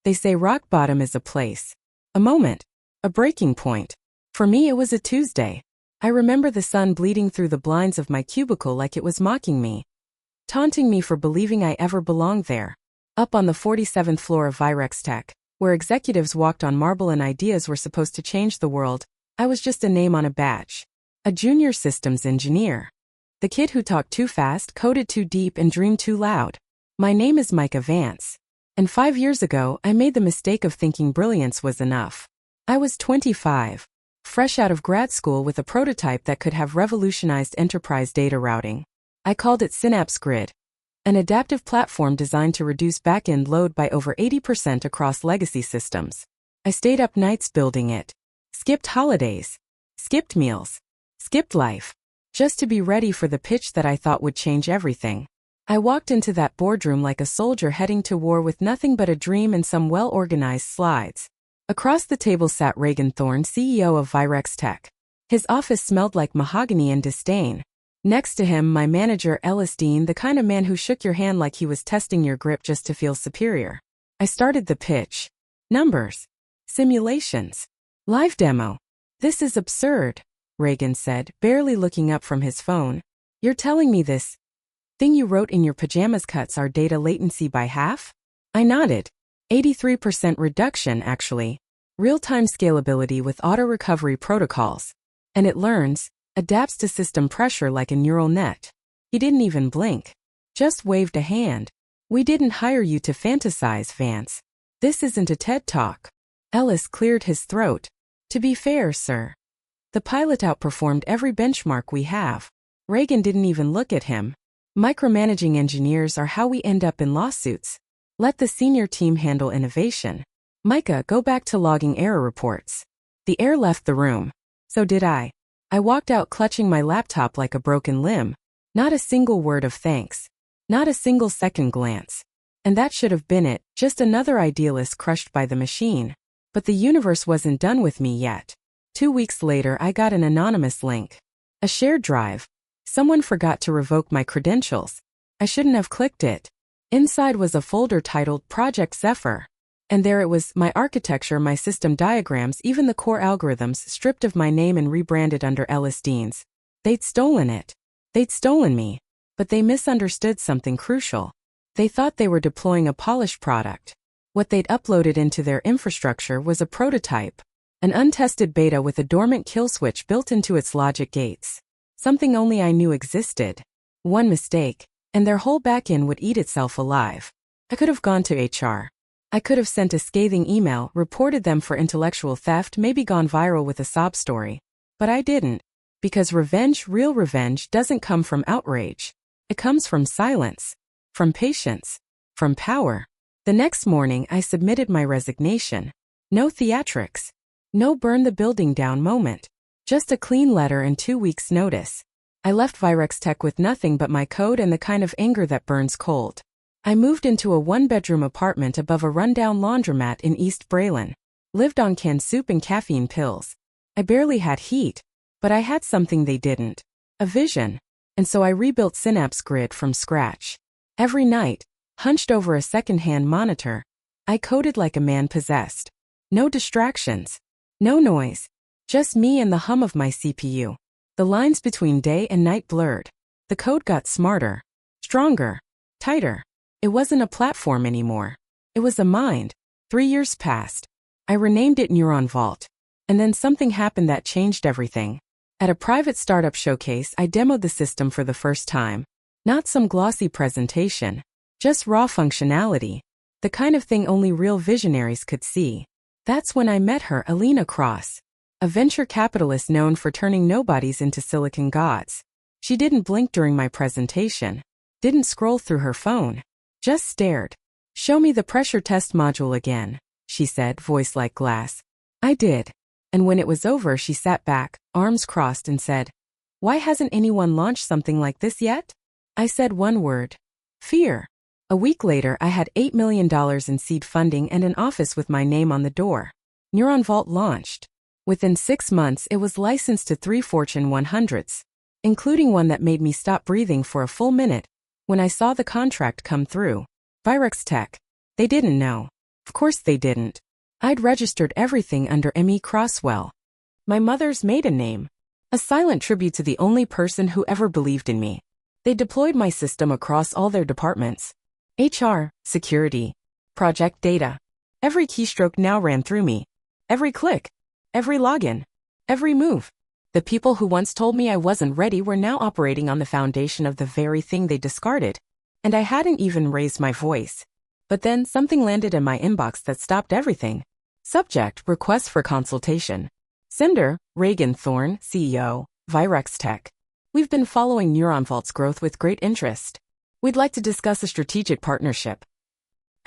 They say rock bottom is a place, a moment, a breaking point. For me, it was a Tuesday. I remember the sun bleeding through the blinds of my cubicle like it was mocking me, taunting me for believing I ever belonged there. Up on the 47th floor of Virex Tech, where executives walked on marble and ideas were supposed to change the world, I was just a name on a badge. A junior systems engineer. The kid who talked too fast, coded too deep, and dreamed too loud. My name is Micah Vance. And 5 years ago, I made the mistake of thinking brilliance was enough. I was 25, fresh out of grad school with a prototype that could have revolutionized enterprise data routing. I called it Synapse Grid, an adaptive platform designed to reduce back-end load by over 80% across legacy systems. I stayed up nights building it, skipped holidays, skipped meals, skipped life, just to be ready for the pitch that I thought would change everything. I walked into that boardroom like a soldier heading to war with nothing but a dream and some well-organized slides. Across the table sat Reagan Thorne, CEO of Virex Tech. His office smelled like mahogany and disdain. Next to him, my manager, Ellis Dean, the kind of man who shook your hand like he was testing your grip just to feel superior. I started the pitch. Numbers. Simulations. Live demo. This is absurd, Reagan said, barely looking up from his phone. You're telling me this thing you wrote in your pajamas cuts our data latency by half? I nodded. 83% reduction, actually. Real-time scalability with auto-recovery protocols. And it learns, adapts to system pressure like a neural net. He didn't even blink. Just waved a hand. We didn't hire you to fantasize, Vance. This isn't a TED Talk. Ellis cleared his throat. To be fair, sir. The pilot outperformed every benchmark we have. Reagan didn't even look at him. Micromanaging engineers are how we end up in lawsuits. Let the senior team handle innovation. Micah, go back to logging error reports. The air left the room. So did I. I walked out clutching my laptop like a broken limb. Not a single word of thanks. Not a single second glance. And that should have been it, just another idealist crushed by the machine. But the universe wasn't done with me yet. 2 weeks later, I got an anonymous link. A shared drive. Someone forgot to revoke my credentials. I shouldn't have clicked it. Inside was a folder titled Project Zephyr. And there it was, my architecture, my system diagrams, even the core algorithms, stripped of my name and rebranded under Ellis Dean's. They'd stolen it. They'd stolen me. But they misunderstood something crucial. They thought they were deploying a polished product. What they'd uploaded into their infrastructure was a prototype. An untested beta with a dormant kill switch built into its logic gates. Something only I knew existed. One mistake, and their whole backend would eat itself alive. I could have gone to HR. I could have sent a scathing email, reported them for intellectual theft, maybe gone viral with a sob story. But I didn't. Because revenge, real revenge, doesn't come from outrage. It comes from silence. From patience. From power. The next morning, I submitted my resignation. No theatrics. No burn the building down moment. Just a clean letter and 2 weeks' notice. I left Virex Tech with nothing but my code and the kind of anger that burns cold. I moved into a one-bedroom apartment above a rundown laundromat in East Braylon. Lived on canned soup and caffeine pills. I barely had heat. But I had something they didn't. A vision. And so I rebuilt Synapse Grid from scratch. Every night, hunched over a second-hand monitor, I coded like a man possessed. No distractions. No noise. Just me and the hum of my CPU. The lines between day and night blurred. The code got smarter. Stronger. Tighter. It wasn't a platform anymore. It was a mind. 3 years passed. I renamed it NeuronVault. And then something happened that changed everything. At a private startup showcase, I demoed the system for the first time. Not some glossy presentation. Just raw functionality. The kind of thing only real visionaries could see. That's when I met her, Alina Cross. A venture capitalist known for turning nobodies into silicon gods. She didn't blink during my presentation. Didn't scroll through her phone. Just stared. Show me the pressure test module again, she said, voice like glass. I did. And when it was over, she sat back, arms crossed, and said, "Why hasn't anyone launched something like this yet?" I said one word. Fear. A week later, I had $8 million in seed funding and an office with my name on the door. NeuronVault launched. Within 6 months, it was licensed to 3 Fortune 100s, including one that made me stop breathing for a full minute when I saw the contract come through. Virex Tech. They didn't know. Of course they didn't. I'd registered everything under M.E. Crosswell, my mother's maiden name. A silent tribute to the only person who ever believed in me. They deployed my system across all their departments. HR, security, project data. Every keystroke now ran through me. Every click, every login, every move. The people who once told me I wasn't ready were now operating on the foundation of the very thing they discarded. And I hadn't even raised my voice. But then something landed in my inbox that stopped everything. Subject, request for consultation. Sender, Reagan Thorne, CEO, Virex Tech. We've been following NeuronVault's growth with great interest. We'd like to discuss a strategic partnership.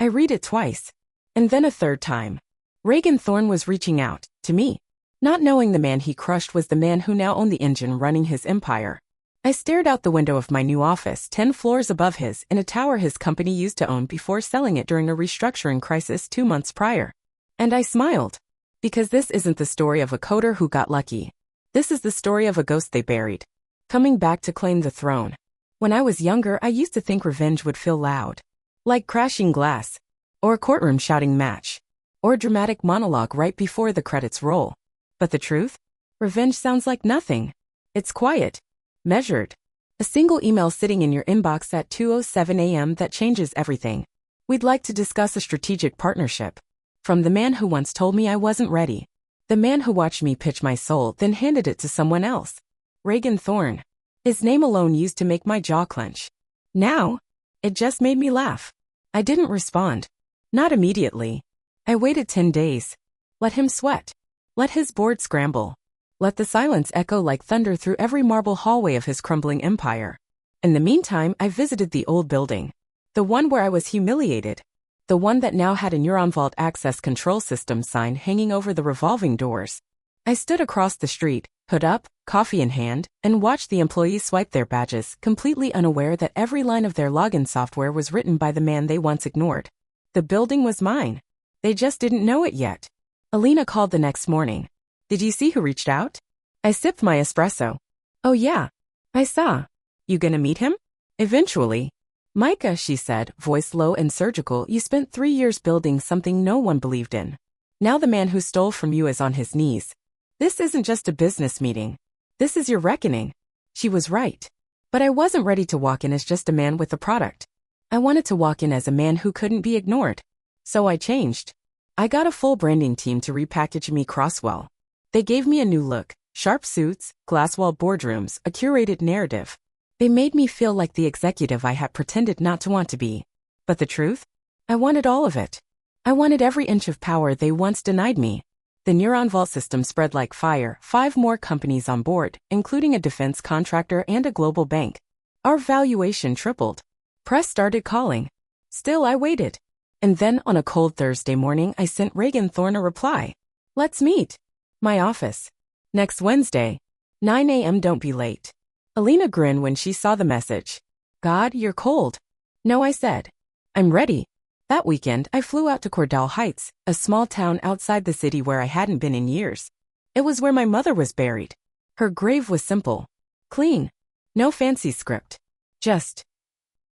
I read it twice. And then a third time. Reagan Thorne was reaching out, to me. Not knowing the man he crushed was the man who now owned the engine running his empire. I stared out the window of my new office 10 floors above his in a tower his company used to own before selling it during a restructuring crisis 2 months prior. And I smiled. Because this isn't the story of a coder who got lucky. This is the story of a ghost they buried, coming back to claim the throne. When I was younger, I used to think revenge would feel loud. Like crashing glass. Or a courtroom shouting match. Or a dramatic monologue right before the credits roll. But the truth? Revenge sounds like nothing. It's quiet. Measured. A single email sitting in your inbox at 2:07 a.m. that changes everything. We'd like to discuss a strategic partnership. From the man who once told me I wasn't ready. The man who watched me pitch my soul, then handed it to someone else. Reagan Thorne. His name alone used to make my jaw clench. Now, it just made me laugh. I didn't respond. Not immediately. I waited 10 days. Let him sweat. Let his board scramble. Let the silence echo like thunder through every marble hallway of his crumbling empire. In the meantime, I visited the old building. The one where I was humiliated. The one that now had a NeuronVault access control system sign hanging over the revolving doors. I stood across the street, hood up, coffee in hand, and watched the employees swipe their badges, completely unaware that every line of their login software was written by the man they once ignored. The building was mine. They just didn't know it yet. Alina called the next morning. Did you see who reached out? I sipped my espresso. Oh yeah, I saw. You gonna meet him? Eventually. Micah, she said, voice low and surgical, you spent 3 years building something no one believed in. Now the man who stole from you is on his knees. This isn't just a business meeting. This is your reckoning. She was right. But I wasn't ready to walk in as just a man with a product. I wanted to walk in as a man who couldn't be ignored. So I changed. I got a full branding team to repackage me Crosswell. They gave me a new look, sharp suits, glass-wall boardrooms, a curated narrative. They made me feel like the executive I had pretended not to want to be. But the truth? I wanted all of it. I wanted every inch of power they once denied me. The NeuronVault system spread like fire, 5 more companies on board, including a defense contractor and a global bank. Our valuation tripled. Press started calling. Still I waited. And then on a cold Thursday morning I sent Reagan Thorne a reply. Let's meet. My office. Next Wednesday. 9 a.m. Don't be late. Alina grinned when she saw the message. God, you're cold. No, I said. I'm ready. That weekend, I flew out to Cordell Heights, a small town outside the city where I hadn't been in years. It was where my mother was buried. Her grave was simple. Clean. No fancy script. Just.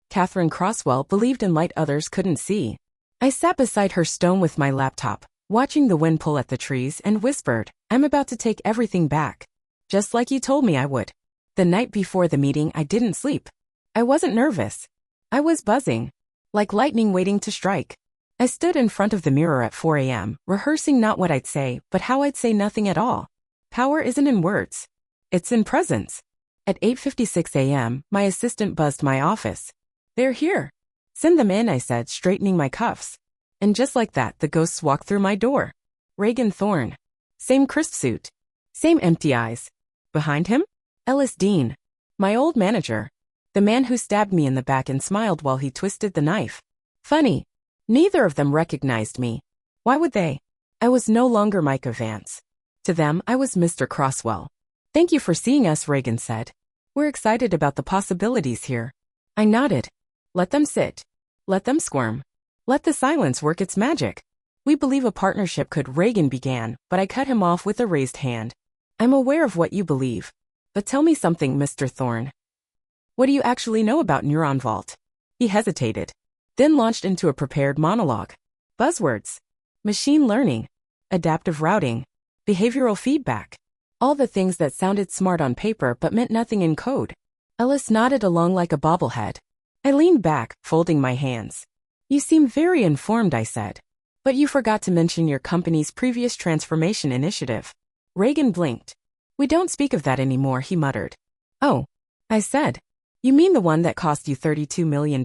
Catherine Crosswell believed in light others couldn't see. I sat beside her stone with my laptop, watching the wind pull at the trees, and whispered, I'm about to take everything back. Just like you told me I would. The night before the meeting, I didn't sleep. I wasn't nervous. I was buzzing. Like lightning waiting to strike. I stood in front of the mirror at 4 a.m., rehearsing not what I'd say, but how I'd say nothing at all. Power isn't in words. It's in presence. At 8:56 a.m., my assistant buzzed my office. They're here. Send them in, I said, straightening my cuffs. And just like that, the ghosts walked through my door. Reagan Thorne. Same crisp suit. Same empty eyes. Behind him? Ellis Dean. My old manager. The man who stabbed me in the back and smiled while he twisted the knife. Funny. Neither of them recognized me. Why would they? I was no longer Micah Vance. To them, I was Mr. Crosswell. Thank you for seeing us, Reagan said. We're excited about the possibilities here. I nodded. Let them sit. Let them squirm. Let the silence work its magic. We believe a partnership could, Reagan began, but I cut him off with a raised hand. I'm aware of what you believe. But tell me something, Mr. Thorne. What do you actually know about NeuronVault? He hesitated, then launched into a prepared monologue. Buzzwords. Machine learning. Adaptive routing. Behavioral feedback. All the things that sounded smart on paper but meant nothing in code. Ellis nodded along like a bobblehead. I leaned back, folding my hands. You seem very informed, I said. But you forgot to mention your company's previous transformation initiative. Reagan blinked. We don't speak of that anymore, he muttered. Oh, I said. You mean the one that cost you $32 million?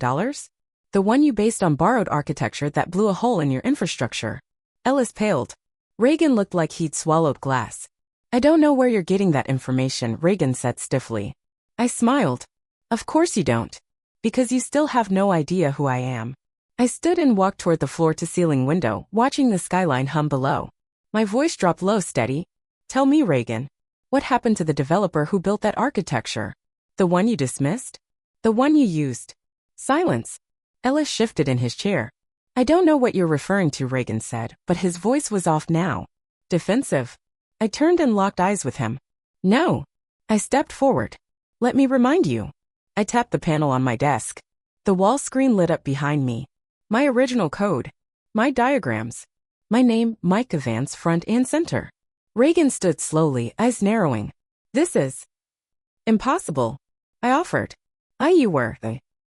The one you based on borrowed architecture that blew a hole in your infrastructure. Ellis paled. Reagan looked like he'd swallowed glass. I don't know where you're getting that information, Reagan said stiffly. I smiled. Of course you don't. Because you still have no idea who I am. I stood and walked toward the floor-to-ceiling window, watching the skyline hum below. My voice dropped low, steady. Tell me, Reagan. What happened to the developer who built that architecture? The one you dismissed? The one you used? Silence. Ellis shifted in his chair. I don't know what you're referring to, Reagan said, but his voice was off now. Defensive. I turned and locked eyes with him. No. I stepped forward. Let me remind you. I tapped the panel on my desk. The wall screen lit up behind me. My original code. My diagrams. My name, Micah Vance, front and center. Reagan stood slowly, eyes narrowing. This is impossible. I offered. You were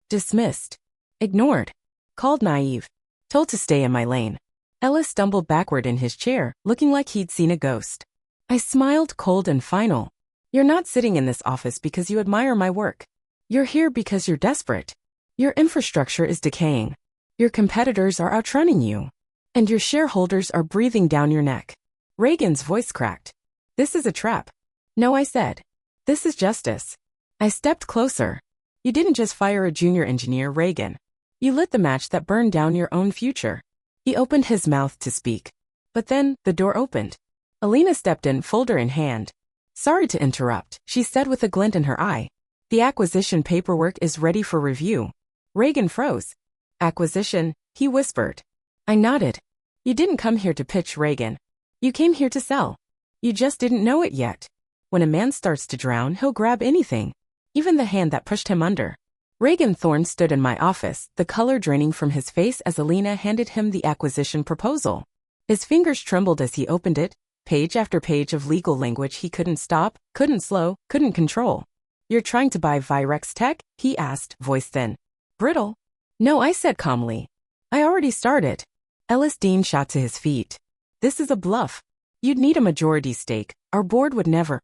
dismissed. Ignored. Called naive. Told to stay in my lane. Ellis stumbled backward in his chair, looking like he'd seen a ghost. I smiled, cold and final. You're not sitting in this office because you admire my work. You're here because you're desperate. Your infrastructure is decaying. Your competitors are outrunning you. And your shareholders are breathing down your neck. Reagan's voice cracked. This is a trap. No, I said. This is justice. I stepped closer. You didn't just fire a junior engineer, Reagan. You lit the match that burned down your own future. He opened his mouth to speak. But then, the door opened. Alina stepped in, folder in hand. Sorry to interrupt, she said with a glint in her eye. The acquisition paperwork is ready for review. Reagan froze. Acquisition, he whispered. I nodded. You didn't come here to pitch, Reagan. You came here to sell. You just didn't know it yet. When a man starts to drown, he'll grab anything. Even the hand that pushed him under. Reagan Thorne stood in my office, the color draining from his face as Alina handed him the acquisition proposal. His fingers trembled as he opened it, page after page of legal language he couldn't stop, couldn't slow, couldn't control. You're trying to buy Virex Tech? He asked, voice thin. Brittle. No, I said calmly. I already started. Ellis Dean shot to his feet. This is a bluff. You'd need a majority stake. Our board would never.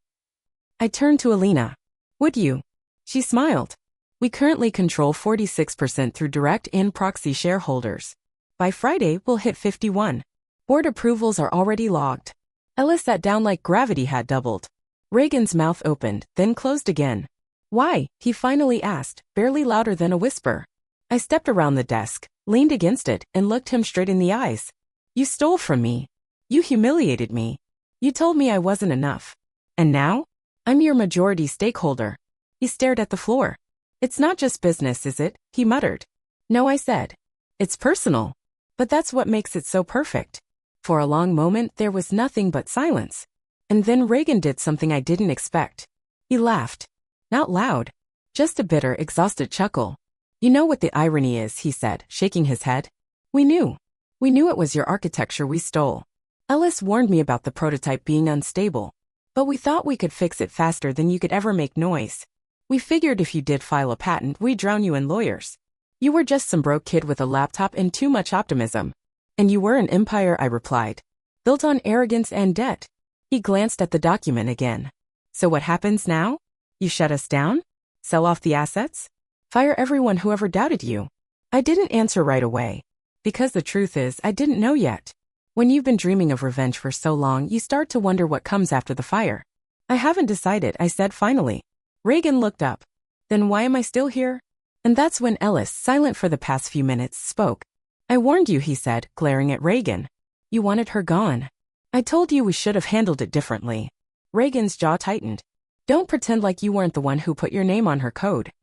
I turned to Alina. Would you? She smiled. We currently control 46% through direct and proxy shareholders. By Friday, we'll hit 51. Board approvals are already logged. Ellis sat down like gravity had doubled. Reagan's mouth opened, then closed again. Why? He finally asked, barely louder than a whisper. I stepped around the desk, leaned against it, and looked him straight in the eyes. You stole from me. You humiliated me. You told me I wasn't enough. And now? I'm your majority stakeholder. He stared at the floor. It's not just business, is it? He muttered. No, I said. It's personal. But that's what makes it so perfect. For a long moment, there was nothing but silence. And then Reagan did something I didn't expect. He laughed. Not loud. Just a bitter, exhausted chuckle. You know what the irony is, he said, shaking his head. We knew. We knew it was your architecture we stole. Ellis warned me about the prototype being unstable. But we thought we could fix it faster than you could ever make noise. We figured if you did file a patent, we'd drown you in lawyers. You were just some broke kid with a laptop and too much optimism. And you were an empire, I replied. Built on arrogance and debt. He glanced at the document again. So what happens now? You shut us down? Sell off the assets? Fire everyone who ever doubted you? I didn't answer right away. Because the truth is, I didn't know yet. When you've been dreaming of revenge for so long, you start to wonder what comes after the fire. I haven't decided, I said finally. Reagan looked up. Then why am I still here? And that's when Ellis, silent for the past few minutes, spoke. I warned you, he said, glaring at Reagan. You wanted her gone. I told you we should have handled it differently. Reagan's jaw tightened. Don't pretend like you weren't the one who put your name on her code.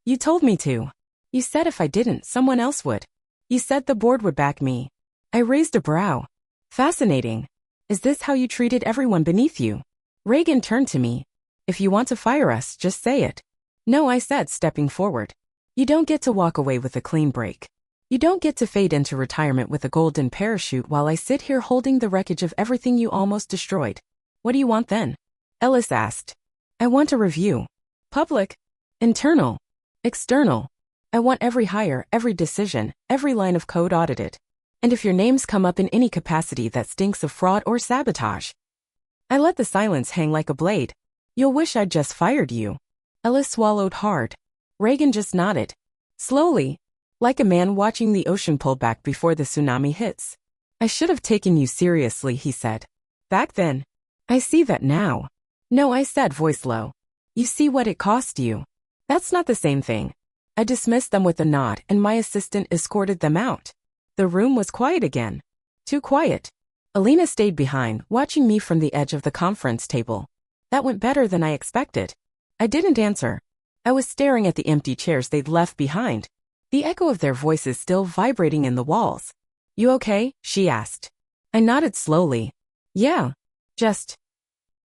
You told me to. You said if I didn't, someone else would. You said the board would back me. I raised a brow. Fascinating. Is this how you treated everyone beneath you? Reagan turned to me. If you want to fire us, just say it. No, I said, stepping forward. You don't get to walk away with a clean break. You don't get to fade into retirement with a golden parachute while I sit here holding the wreckage of everything you almost destroyed. What do you want then? Ellis asked. I want a review. Public, internal, external. I want every hire, every decision, every line of code audited. And if your names come up in any capacity that stinks of fraud or sabotage. I let the silence hang like a blade. You'll wish I'd just fired you. Ellis swallowed hard. Reagan just nodded. Slowly, like a man watching the ocean pull back before the tsunami hits. I should have taken you seriously, he said. Back then. I see that now. No, I said, voice low. You see what it cost you. That's not the same thing. I dismissed them with a nod and my assistant escorted them out. The room was quiet again. Too quiet. Alina stayed behind, watching me from the edge of the conference table. That went better than I expected. I didn't answer. I was staring at the empty chairs they'd left behind, the echo of their voices still vibrating in the walls. You okay? She asked. I nodded slowly. Yeah. Just.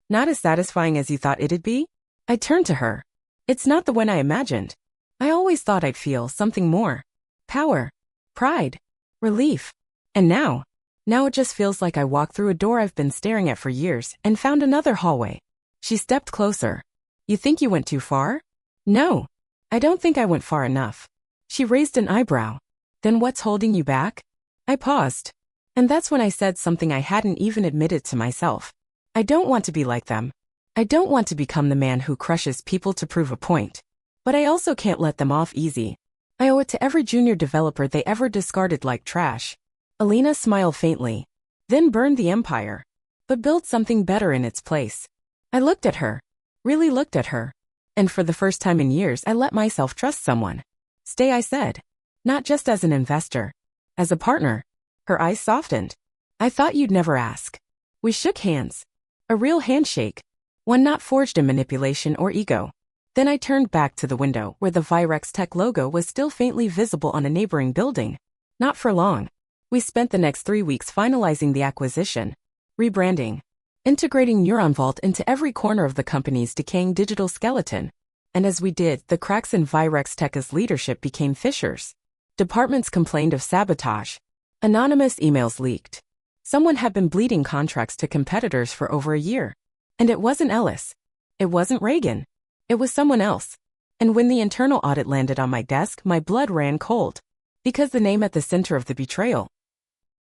Not as satisfying as you thought it'd be? I turned to her. It's not the one I imagined. I always thought I'd feel something more. Power. Pride. Relief. And now it just feels like I walked through a door I've been staring at for years and found another hallway. She stepped closer. You think you went too far? No. I don't think I went far enough. She raised an eyebrow. Then what's holding you back? I paused. And that's when I said something I hadn't even admitted to myself. I don't want to be like them. I don't want to become the man who crushes people to prove a point. But I also can't let them off easy. I owe it to every junior developer they ever discarded like trash. Alina smiled faintly. Then burned the empire. But built something better in its place. I looked at her. Really looked at her. And for the first time in years I let myself trust someone. Stay, I said. Not just as an investor. As a partner. Her eyes softened. I thought you'd never ask. We shook hands. A real handshake. One not forged in manipulation or ego. Then I turned back to the window where the Virex Tech logo was still faintly visible on a neighboring building. Not for long. We spent the next 3 weeks finalizing the acquisition. Rebranding. Integrating NeuronVault into every corner of the company's decaying digital skeleton. And as we did, the cracks in Virex Tech's leadership became fissures. Departments complained of sabotage. Anonymous emails leaked. Someone had been bleeding contracts to competitors for over a year. And it wasn't Ellis. It wasn't Reagan. It was someone else. And when the internal audit landed on my desk, my blood ran cold. Because the name at the center of the betrayal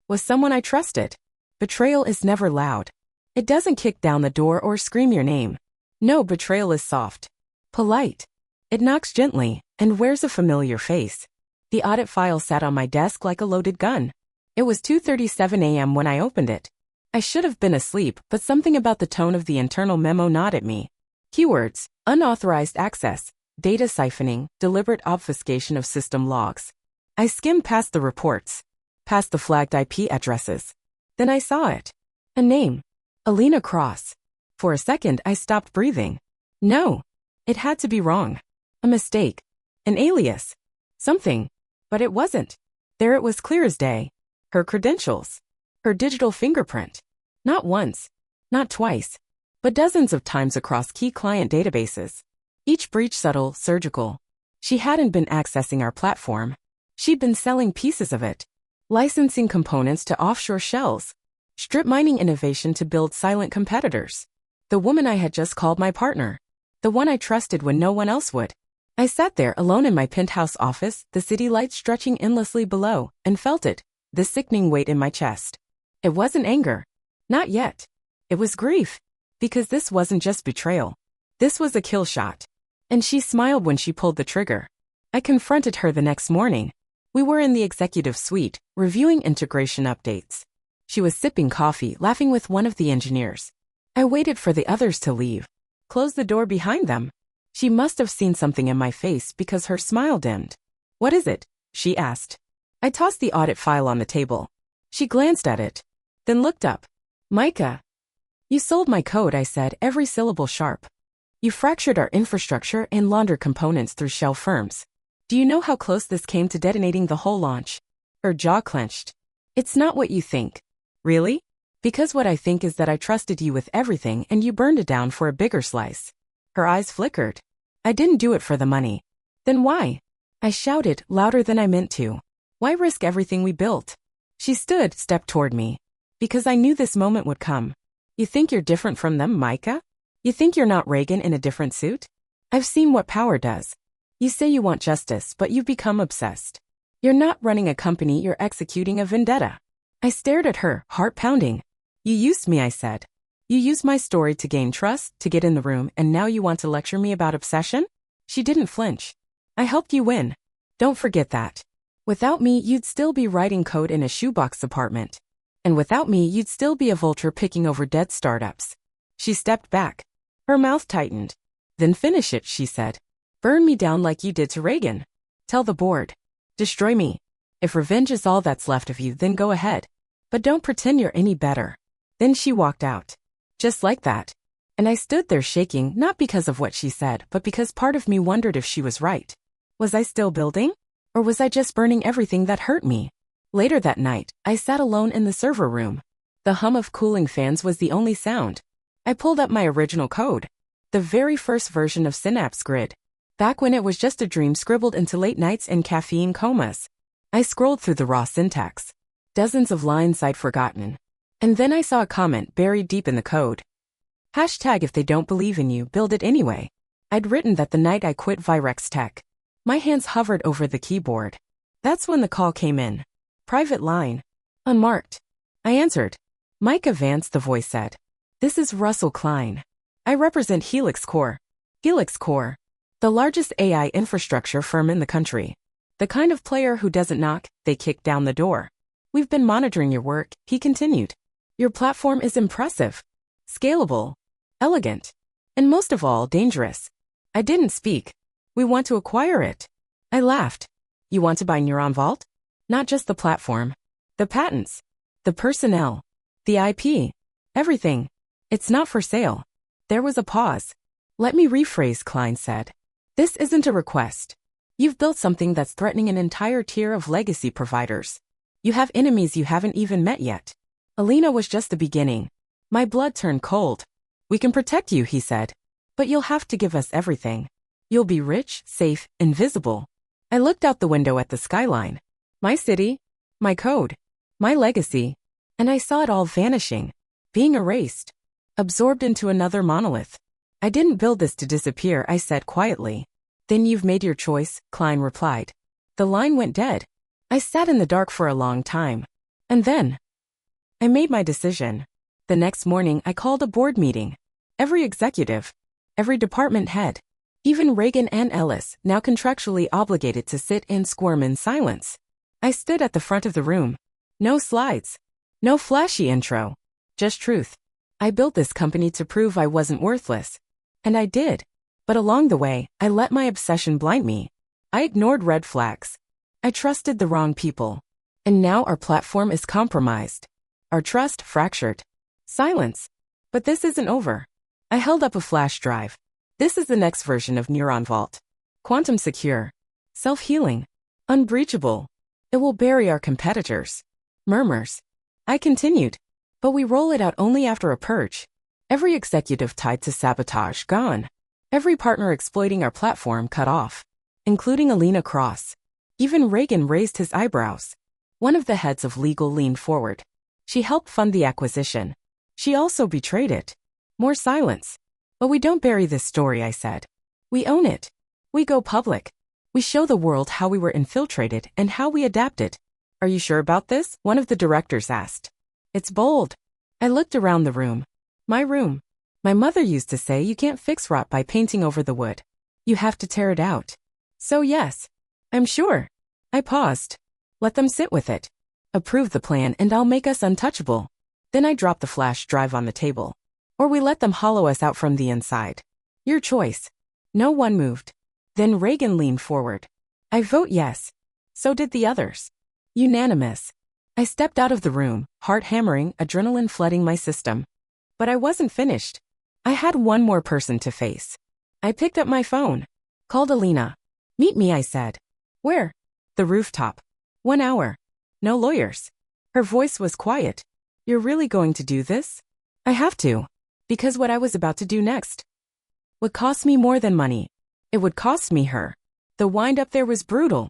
was someone I trusted. Betrayal is never loud. It doesn't kick down the door or scream your name. No, betrayal is soft. Polite. It knocks gently and wears a familiar face. The audit file sat on my desk like a loaded gun. It was 2:37 a.m. when I opened it. I should have been asleep, but something about the tone of the internal memo gnawed at me. Keywords: unauthorized access, data siphoning, deliberate obfuscation of system logs. I skimmed past the reports, past the flagged IP addresses. Then I saw it. A name. Alina Cross. For a second, I stopped breathing. No. It had to be wrong. A mistake. An alias. Something. But it wasn't. There it was, clear as day. Her credentials. Her digital fingerprint. Not once. Not twice. But dozens of times across key client databases. Each breach subtle, surgical. She hadn't been accessing our platform. She'd been selling pieces of it. Licensing components to offshore shells. Strip mining innovation to build silent competitors. The woman I had just called my partner. The one I trusted when no one else would. I sat there alone in my penthouse office, the city lights stretching endlessly below, and felt it, the sickening weight in my chest. It wasn't anger. Not yet. It was grief. Because this wasn't just betrayal. This was a kill shot. And she smiled when she pulled the trigger. I confronted her the next morning. We were in the executive suite, reviewing integration updates. She was sipping coffee, laughing with one of the engineers. I waited for the others to leave. Closed the door behind them. She must have seen something in my face because her smile dimmed. What is it? She asked. I tossed the audit file on the table. She glanced at it. Then looked up. Micah. You sold my code, I said, every syllable sharp. You fractured our infrastructure and laundered components through shell firms. Do you know how close this came to detonating the whole launch? Her jaw clenched. It's not what you think. Really? Because what I think is that I trusted you with everything and you burned it down for a bigger slice. Her eyes flickered. I didn't do it for the money. Then why? I shouted, louder than I meant to. Why risk everything we built? She stepped toward me. Because I knew this moment would come. You think you're different from them, Micah? You think you're not Reagan in a different suit? I've seen what power does. You say you want justice, but you've become obsessed. You're not running a company, you're executing a vendetta. I stared at her, heart pounding. You used me, I said. You used my story to gain trust, to get in the room, and now you want to lecture me about obsession? She didn't flinch. I helped you win. Don't forget that. Without me, you'd still be writing code in a shoebox apartment. And without me, you'd still be a vulture picking over dead startups. She stepped back. Her mouth tightened. Then finish it, she said. Burn me down like you did to Reagan. Tell the board. Destroy me. If revenge is all that's left of you, then go ahead. But don't pretend you're any better. Then she walked out. Just like that. And I stood there shaking, not because of what she said, but because part of me wondered if she was right. Was I still building? Or was I just burning everything that hurt me? Later that night, I sat alone in the server room. The hum of cooling fans was the only sound. I pulled up my original code. The very first version of Synapse Grid. Back when it was just a dream scribbled into late nights and caffeine comas. I scrolled through the raw syntax. Dozens of lines I'd forgotten. And then I saw a comment buried deep in the code. Hashtag if they don't believe in you, build it anyway. I'd written that the night I quit Virex Tech. My hands hovered over the keyboard. That's when the call came in. Private line. Unmarked. I answered. Micah Vance, the voice said. This is Russell Klein. I represent Helix Core. Helix Core. The largest AI infrastructure firm in the country. The kind of player who doesn't knock, they kick down the door. We've been monitoring your work, he continued. Your platform is impressive. Scalable. Elegant. And most of all, dangerous. I didn't speak. We want to acquire it. I laughed. You want to buy NeuronVault? Not just the platform. The patents. The personnel. The IP. Everything. It's not for sale. There was a pause. Let me rephrase, Klein said. This isn't a request. You've built something that's threatening an entire tier of legacy providers. You have enemies you haven't even met yet. Alina was just the beginning. My blood turned cold. We can protect you, he said. But you'll have to give us everything. You'll be rich, safe, invisible. I looked out the window at the skyline. My city, my code, my legacy, and I saw it all vanishing, being erased, absorbed into another monolith. I didn't build this to disappear, I said quietly. Then you've made your choice, Klein replied. The line went dead. I sat in the dark for a long time. And then I made my decision. The next morning I called a board meeting. Every executive, every department head, even Reagan and Ellis, now contractually obligated to sit and squirm in silence. I stood at the front of the room. No slides. No flashy intro. Just truth. I built this company to prove I wasn't worthless. And I did. But along the way, I let my obsession blind me. I ignored red flags. I trusted the wrong people. And now our platform is compromised. Our trust fractured. Silence. But this isn't over. I held up a flash drive. This is the next version of NeuronVault. Quantum secure. Self-healing. Unbreachable. It will bury our competitors. Murmurs. I continued. But we roll it out only after a purge. Every executive tied to sabotage gone. Every partner exploiting our platform cut off. Including Alina Cross. Even Reagan raised his eyebrows. One of the heads of legal leaned forward. She helped fund the acquisition. She also betrayed it. More silence. But we don't bury this story, I said. We own it. We go public. We show the world how we were infiltrated and how we adapted. Are you sure about this? One of the directors asked. It's bold. I looked around the room. My room. My mother used to say you can't fix rot by painting over the wood. You have to tear it out. So yes. I'm sure. I paused. Let them sit with it. Approve the plan and I'll make us untouchable. Then I dropped the flash drive on the table. Or we let them hollow us out from the inside. Your choice. No one moved. Then Reagan leaned forward. I vote yes. So did the others. Unanimous. I stepped out of the room, heart hammering, adrenaline flooding my system. But I wasn't finished. I had one more person to face. I picked up my phone. Called Alina. Meet me, I said. Where? The rooftop. 1 hour. No lawyers. Her voice was quiet. You're really going to do this? I have to. Because what I was about to do next would cost me more than money. It would cost me her. The wind up there was brutal.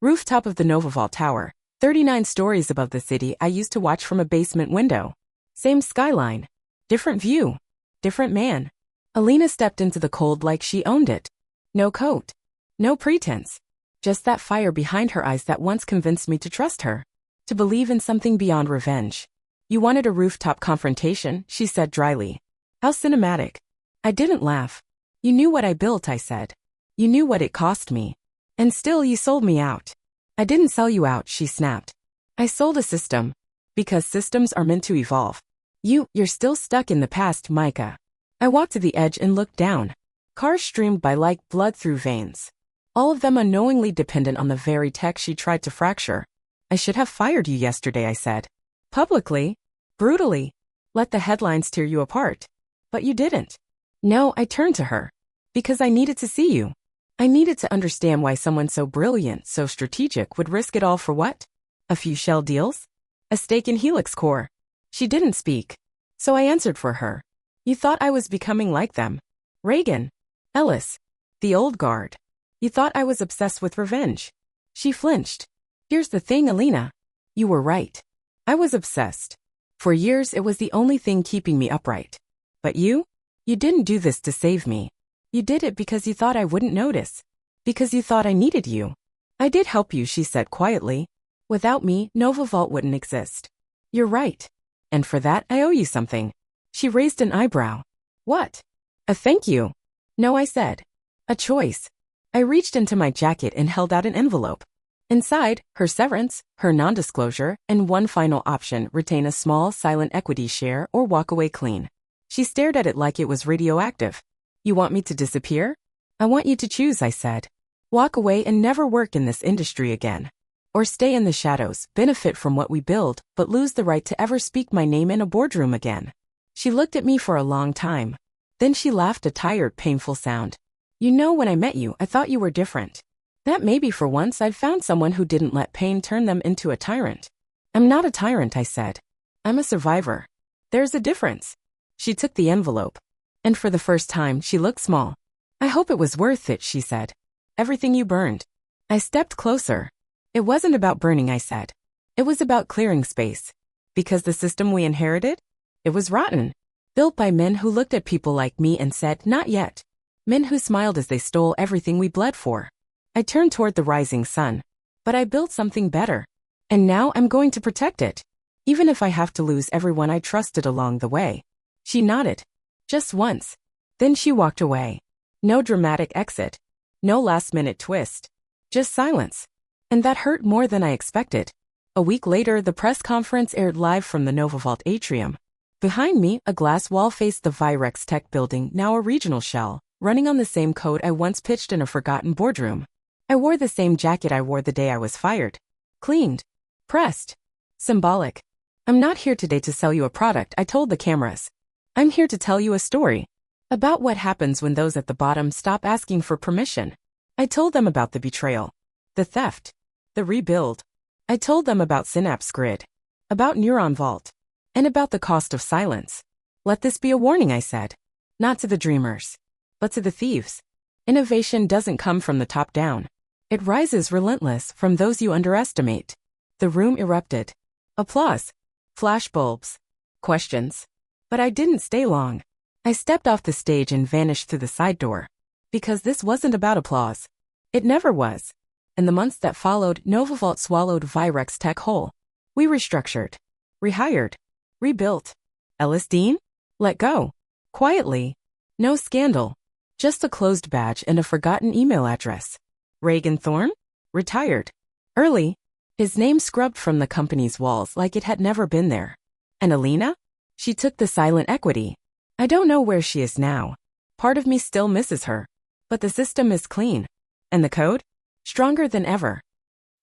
Rooftop of the NeuronVault Tower, 39 stories above the city I used to watch from a basement window. Same skyline. Different view. Different man. Alina stepped into the cold like she owned it. No coat. No pretense. Just that fire behind her eyes that once convinced me to trust her. To believe in something beyond revenge. You wanted a rooftop confrontation, she said dryly. How cinematic. I didn't laugh. You knew what I built, I said. You knew what it cost me. And still you sold me out. I didn't sell you out, she snapped. I sold a system. Because systems are meant to evolve. You're still stuck in the past, Micah. I walked to the edge and looked down. Cars streamed by like blood through veins. All of them unknowingly dependent on the very tech she tried to fracture. I should have fired you yesterday, I said. Publicly. Brutally. Let the headlines tear you apart. But you didn't. No, I turned to her. Because I needed to see you. I needed to understand why someone so brilliant, so strategic would risk it all for what? A few shell deals? A stake in Helix Core. She didn't speak. So I answered for her. You thought I was becoming like them. Reagan. Ellis. The old guard. You thought I was obsessed with revenge. She flinched. Here's the thing, Alina. You were right. I was obsessed. For years it was the only thing keeping me upright. But you didn't do this to save me. You did it because you thought I wouldn't notice. Because you thought I needed you. I did help you, she said quietly. Without me, NeuronVault wouldn't exist. You're right. And for that, I owe you something. She raised an eyebrow. What? A thank you. No, I said. A choice. I reached into my jacket and held out an envelope. Inside, her severance, her non-disclosure, and one final option: retain a small, silent equity share or walk away clean. She stared at it like it was radioactive. You want me to disappear? I want you to choose, I said. Walk away and never work in this industry again. Or stay in the shadows, benefit from what we build, but lose the right to ever speak my name in a boardroom again. She looked at me for a long time. Then she laughed, a tired, painful sound. You know, when I met you, I thought you were different. That maybe for once I'd found someone who didn't let pain turn them into a tyrant. I'm not a tyrant, I said. I'm a survivor. There's a difference. She took the envelope. And for the first time, she looked small. I hope it was worth it, she said. Everything you burned. I stepped closer. It wasn't about burning, I said. It was about clearing space. Because the system we inherited? It was rotten. Built by men who looked at people like me and said, not yet. Men who smiled as they stole everything we bled for. I turned toward the rising sun. But I built something better. And now I'm going to protect it. Even if I have to lose everyone I trusted along the way. She nodded. Just once. Then she walked away. No dramatic exit. No last-minute twist. Just silence. And that hurt more than I expected. A week later, the press conference aired live from the NeuronVault atrium. Behind me, a glass wall faced the Virex Tech building, now a regional shell, running on the same code I once pitched in a forgotten boardroom. I wore the same jacket I wore the day I was fired. Cleaned. Pressed. Symbolic. I'm not here today to sell you a product, I told the cameras. I'm here to tell you a story. About what happens when those at the bottom stop asking for permission. I told them about the betrayal. The theft. The rebuild. I told them about Synapse Grid. About NeuronVault. And about the cost of silence. Let this be a warning, I said. Not to the dreamers. But to the thieves. Innovation doesn't come from the top down. It rises relentless from those you underestimate. The room erupted. Applause. Flashbulbs. Questions. But I didn't stay long. I stepped off the stage and vanished through the side door. Because this wasn't about applause. It never was. In the months that followed, NeuronVault swallowed Virex Tech whole. We restructured. Rehired. Rebuilt. Ellis Dean? Let go. Quietly. No scandal. Just a closed badge and a forgotten email address. Reagan Thorne? Retired. Early. His name scrubbed from the company's walls like it had never been there. And Alina? She took the silent equity. I don't know where she is now. Part of me still misses her. But the system is clean. And the code? Stronger than ever.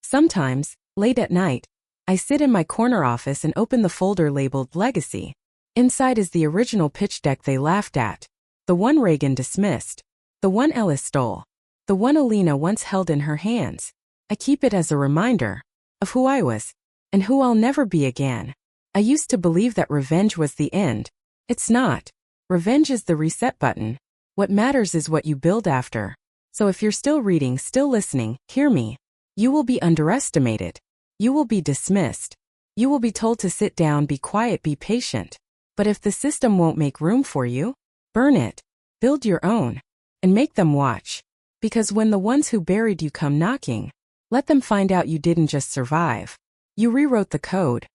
Sometimes, late at night, I sit in my corner office and open the folder labeled Legacy. Inside is the original pitch deck they laughed at. The one Reagan dismissed. The one Ellis stole. The one Alina once held in her hands. I keep it as a reminder of who I was and who I'll never be again. I used to believe that revenge was the end. It's not. Revenge is the reset button. What matters is what you build after. So if you're still reading, still listening, hear me. You will be underestimated. You will be dismissed. You will be told to sit down, be quiet, be patient. But if the system won't make room for you, burn it, build your own, and make them watch. Because when the ones who buried you come knocking, let them find out you didn't just survive. You rewrote the code.